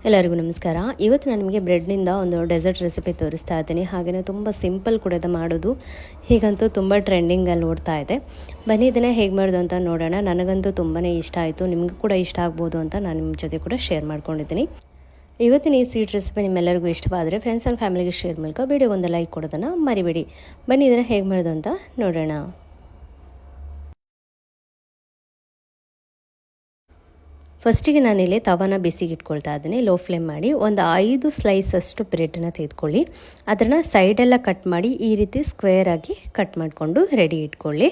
ಎಲ್ಲರಿಗೂ ನಮಸ್ಕಾರ. ಇವತ್ತು ನಾನು ನಿಮಗೆ ಬ್ರೆಡ್ನಿಂದ ಒಂದು ಡೆಸರ್ಟ್ ರೆಸಿಪಿ ತೋರಿಸ್ತಾ ಇದ್ದೀನಿ. ಹಾಗೆಯೇ ತುಂಬ ಸಿಂಪಲ್ ಕೂಡ ಇದು ಮಾಡೋದು. ಹೀಗಂತೂ ತುಂಬ ಟ್ರೆಂಡಿಂಗಲ್ಲಿ ಓಡ್ತಾ ಇದೆ. ಬನ್ನಿ ಇದನ್ನು ಹೇಗೆ ಮಾಡೋದು ಅಂತ ನೋಡೋಣ. ನನಗಂತೂ ತುಂಬಾ ಇಷ್ಟ ಆಯಿತು, ನಿಮಗೂ ಕೂಡ ಇಷ್ಟ ಆಗ್ಬೋದು ಅಂತ ನಾನು ನಿಮ್ಮ ಜೊತೆ ಕೂಡ ಶೇರ್ ಮಾಡ್ಕೊಂಡಿದ್ದೀನಿ. ಇವತ್ತಿನ ಈ ಸ್ವೀಟ್ ರೆಸಿಪಿ ನಿಮ್ಮೆಲ್ಲರಿಗೂ ಇಷ್ಟವಾದರೆ ಫ್ರೆಂಡ್ಸ್ ಆ್ಯಂಡ್ ಫ್ಯಾಮಿಲಿಗೆ ಶೇರ್ ಮೂಲಕ ವಿಡಿಯೋಗೊಂದು ಲೈಕ್ ಕೊಡೋದನ್ನು ಮರಿಬೇಡಿ. ಬನ್ನಿ ಇದನ್ನು ಹೇಗೆ ಮಾಡೋದು ಅಂತ ನೋಡೋಣ. ಫಸ್ಟಿಗೆ ನಾನಿಲ್ಲಿ ತವಾನ ಬಿಸಿಗೆ ಇಟ್ಕೊಳ್ತಾ ಇದ್ದೀನಿ. ಲೋ ಫ್ಲೇಮ್ ಮಾಡಿ ಒಂದು 5 ಸ್ಲೈಸಷ್ಟು ಬ್ರೆಡ್ನ ತೆಗೆದುಕೊಳ್ಳಿ. ಅದನ್ನು ಸೈಡೆಲ್ಲ ಕಟ್ ಮಾಡಿ ಈ ರೀತಿ ಸ್ಕ್ವೇರ್ ಆಗಿ ಕಟ್ ಮಾಡಿಕೊಂಡು ರೆಡಿ ಇಟ್ಕೊಳ್ಳಿ.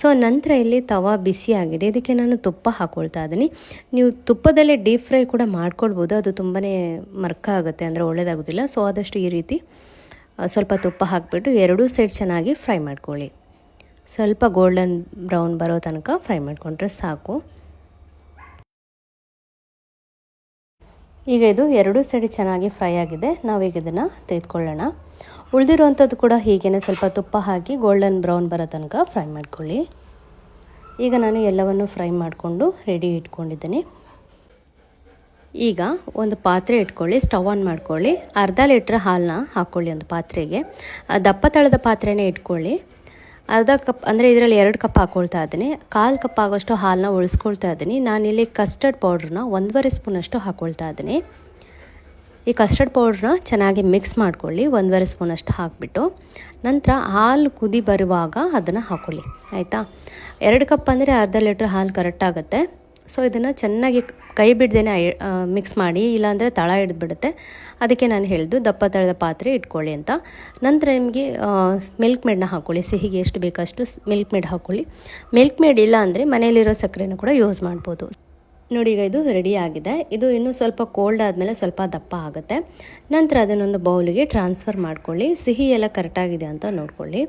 ಸೊ ನಂತರ ಇಲ್ಲಿ ತವಾ ಬಿಸಿ ಆಗಿದೆ, ಇದಕ್ಕೆ ನಾನು ತುಪ್ಪ ಹಾಕ್ಕೊಳ್ತಾ ಇದ್ದೀನಿ. ನೀವು ತುಪ್ಪದಲ್ಲೇ ಡೀಪ್ ಫ್ರೈ ಕೂಡ ಮಾಡ್ಕೊಳ್ಬೋದು, ಅದು ತುಂಬಾ ಮರ್ಕ ಆಗುತ್ತೆ, ಅಂದರೆ ಒಳ್ಳೆಯದಾಗೋದಿಲ್ಲ. ಸೊ ಆದಷ್ಟು ಈ ರೀತಿ ಸ್ವಲ್ಪ ತುಪ್ಪ ಹಾಕಿಬಿಟ್ಟು ಎರಡೂ ಸೈಡ್ ಚೆನ್ನಾಗಿ ಫ್ರೈ ಮಾಡ್ಕೊಳ್ಳಿ. ಸ್ವಲ್ಪ ಗೋಲ್ಡನ್ ಬ್ರೌನ್ ಬರೋ ತನಕ ಫ್ರೈ ಮಾಡಿಕೊಂಡ್ರೆ ಸಾಕು. ಈಗ ಇದು ಎರಡೂ ಸೈಡ್ ಚೆನ್ನಾಗಿ ಫ್ರೈ ಆಗಿದೆ. ನಾವೀಗ ಇದನ್ನು ತೆಗೆದುಕೊಳ್ಳೋಣ. ಉಳಿದಿರುವಂಥದ್ದು ಕೂಡ ಹೀಗೇ ಸ್ವಲ್ಪ ತುಪ್ಪ ಹಾಕಿ ಗೋಲ್ಡನ್ ಬ್ರೌನ್ ಬರೋ ತನಕ ಫ್ರೈ ಮಾಡ್ಕೊಳ್ಳಿ. ಈಗ ನಾನು ಎಲ್ಲವನ್ನು ಫ್ರೈ ಮಾಡಿಕೊಂಡು ರೆಡಿ ಇಟ್ಕೊಂಡಿದ್ದೀನಿ. ಈಗ ಒಂದು ಪಾತ್ರೆ ಇಟ್ಕೊಳ್ಳಿ, ಸ್ಟವ್ ಆನ್ ಮಾಡ್ಕೊಳ್ಳಿ. ಅರ್ಧ ಲೀಟ್ರ್ ಹಾಲನ್ನ ಹಾಕ್ಕೊಳ್ಳಿ ಒಂದು ಪಾತ್ರೆಗೆ. ದಪ್ಪ ತಳದ ಪಾತ್ರೆನೇ ಇಟ್ಕೊಳ್ಳಿ. ಅರ್ಧ ಕಪ್ ಅಂದರೆ ಇದರಲ್ಲಿ 2 ಕಪ್ ಹಾಕ್ಕೊಳ್ತಾ ಇದ್ದೀನಿ. 1/4 ಕಪ್ ಆಗೋಷ್ಟು ಹಾಲನ್ನ ಉಳಿಸ್ಕೊಳ್ತಾ ಇದ್ದೀನಿ. ನಾನಿಲ್ಲಿ ಕಸ್ಟರ್ಡ್ ಪೌಡ್ರನ್ನ 1.5 ಸ್ಪೂನಷ್ಟು ಹಾಕ್ಕೊಳ್ತಾ ಇದ್ದೀನಿ. ಈ ಕಸ್ಟರ್ಡ್ ಪೌಡ್ರನ್ನ ಚೆನ್ನಾಗಿ ಮಿಕ್ಸ್ ಮಾಡ್ಕೊಳ್ಳಿ, 1.5 ಸ್ಪೂನಷ್ಟು ಹಾಕಿಬಿಟ್ಟು. ನಂತರ ಹಾಲು ಕುದಿ ಬರುವಾಗ ಅದನ್ನು ಹಾಕ್ಕೊಳ್ಳಿ, ಆಯಿತಾ. 2 ಕಪ್ ಅಂದರೆ ಅರ್ಧ ಲೀಟ್ರ್ ಹಾಲು ಕರೆಕ್ಟ್ ಆಗುತ್ತೆ. ಸೊ ಇದನ್ನು ಚೆನ್ನಾಗಿ ಕೈ ಬಿಡ್ದೇನೆ ಮಿಕ್ಸ್ ಮಾಡಿ, ಇಲ್ಲಾಂದರೆ ತಳ ಹಿಡಿದ್ಬಿಡುತ್ತೆ. ಅದಕ್ಕೆ ನಾನು ಹೇಳಿದ್ದು ದಪ್ಪ ತಳದ ಪಾತ್ರೆ ಇಟ್ಕೊಳ್ಳಿ ಅಂತ. ನಂತರ ನಿಮಗೆ ಮಿಲ್ಕ್ ಮೇಡನ್ನ ಹಾಕ್ಕೊಳ್ಳಿ. ಸಿಹಿಗೆ ಎಷ್ಟು ಬೇಕಷ್ಟು ಮಿಲ್ಕ್ ಮೇಡ್ ಹಾಕ್ಕೊಳ್ಳಿ. ಮಿಲ್ಕ್ ಮೇಡ್ ಇಲ್ಲ ಅಂದರೆ ಮನೆಯಲ್ಲಿರೋ ಸಕ್ಕರೆನೂ ಕೂಡ ಯೂಸ್ ಮಾಡ್ಬೋದು. ನೋಡಿ, ಈಗ ಇದು ರೆಡಿ ಆಗಿದೆ. ಇದು ಇನ್ನೂ ಸ್ವಲ್ಪ ಕೋಲ್ಡ್ ಆದಮೇಲೆ ಸ್ವಲ್ಪ ದಪ್ಪ ಆಗುತ್ತೆ. ನಂತರ ಅದನ್ನೊಂದು ಬೌಲಿಗೆ ಟ್ರಾನ್ಸ್ಫರ್ ಮಾಡ್ಕೊಳ್ಳಿ. ಸಿಹಿ ಎಲ್ಲ ಕರೆಕ್ಟಾಗಿದೆ ಅಂತ ನೋಡ್ಕೊಳ್ಳಿ.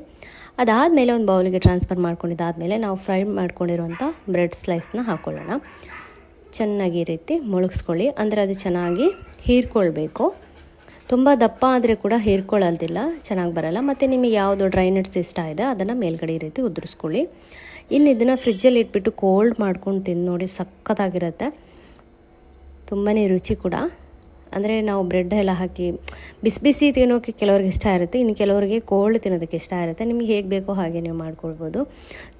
ಅದಾದಮೇಲೆ ಒಂದು ಬೌಲಿಗೆ ಟ್ರಾನ್ಸ್ಫರ್ ಮಾಡ್ಕೊಂಡಿದ್ದಾದಮೇಲೆ ನಾವು ಫ್ರೈ ಮಾಡ್ಕೊಂಡಿರುವಂಥ ಬ್ರೆಡ್ ಸ್ಲೈಸ್ನ ಹಾಕ್ಕೊಳ್ಳೋಣ. ಚೆನ್ನಾಗಿ ಈ ರೀತಿ ಮುಳುಗಿಸ್ಕೊಳ್ಳಿ, ಅಂದರೆ ಅದು ಚೆನ್ನಾಗಿ ಹೀರ್ಕೊಳ್ಬೇಕು. ತುಂಬ ದಪ್ಪ ಆದರೆ ಕೂಡ ಹೀರ್ಕೊಳ್ಳೋದಿಲ್ಲ, ಚೆನ್ನಾಗಿ ಬರೋಲ್ಲ. ಮತ್ತು ನಿಮಗೆ ಯಾವುದು ಡ್ರೈ ನಟ್ಸ್ ಇಷ್ಟ ಇದೆ ಅದನ್ನು ಮೇಲ್ಗಡೆ ಈ ರೀತಿ ಉದುರಿಸ್ಕೊಳ್ಳಿ. ಇನ್ನು ಇದನ್ನು ಫ್ರಿಜ್ಜಲ್ಲಿ ಇಟ್ಬಿಟ್ಟು ಕೋಲ್ಡ್ ಮಾಡ್ಕೊಂಡು ತಿಂದು ನೋಡಿ, ಸಖತ್ತಾಗಿರುತ್ತೆ. ತುಂಬಾ ರುಚಿ ಕೂಡ. ಅಂದರೆ ನಾವು ಬ್ರೆಡ್ ಎಲ್ಲ ಹಾಕಿ ಬಿಸಿ ಬಿಸಿ ತಿನ್ನೋಕ್ಕೆ ಕೆಲವ್ರಿಗೆ ಇಷ್ಟ ಇರುತ್ತೆ, ಇನ್ನು ಕೆಲವರಿಗೆ ಕೋಲ್ಡ್ ತಿನ್ನೋದಕ್ಕೆ ಇಷ್ಟ ಇರುತ್ತೆ. ನಿಮಗೆ ಹೇಗೆ ಬೇಕೋ ಹಾಗೆ ನೀವು ಮಾಡ್ಕೊಳ್ಬೋದು.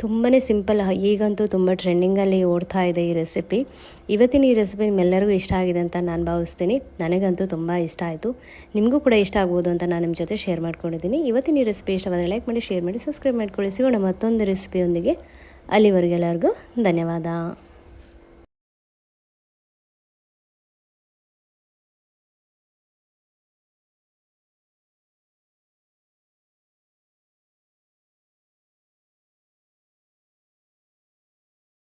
ತುಂಬಾ ಸಿಂಪಲ್. ಈಗಂತೂ ತುಂಬ ಟ್ರೆಂಡಿಂಗಲ್ಲಿ ಓಡ್ತಾ ಇದೆ ಈ ರೆಸಿಪಿ. ಇವತ್ತಿನ ಈ ರೆಸಿಪಿ ನಿಮ್ಮೆಲ್ಲರಿಗೂ ಇಷ್ಟ ಆಗಿದೆ ಅಂತ ನಾನು ಭಾವಿಸ್ತೀನಿ. ನನಗಂತೂ ತುಂಬ ಇಷ್ಟ ಆಯಿತು, ನಿಮಗೂ ಕೂಡ ಇಷ್ಟ ಆಗ್ಬೋದು ಅಂತ ನಾನು ನಿಮ್ಮ ಜೊತೆ ಶೇರ್ ಮಾಡ್ಕೊಂಡಿದ್ದೀನಿ. ಇವತ್ತಿನ ಈ ರೆಸಿಪಿ ಇಷ್ಟವಾದರೆ ಲೈಕ್ ಮಾಡಿ, ಶೇರ್ ಮಾಡಿ, ಸಬ್ಸ್ಕ್ರೈಬ್ ಮಾಡ್ಕೊಳ್ಳಿ. ಸಿಗೋಣ ಮತ್ತೊಂದು ರೆಸಿಪಿಯೊಂದಿಗೆ. ಅಲ್ಲಿವರೆಗೆ ಎಲ್ಲರಿಗೂ ಧನ್ಯವಾದ.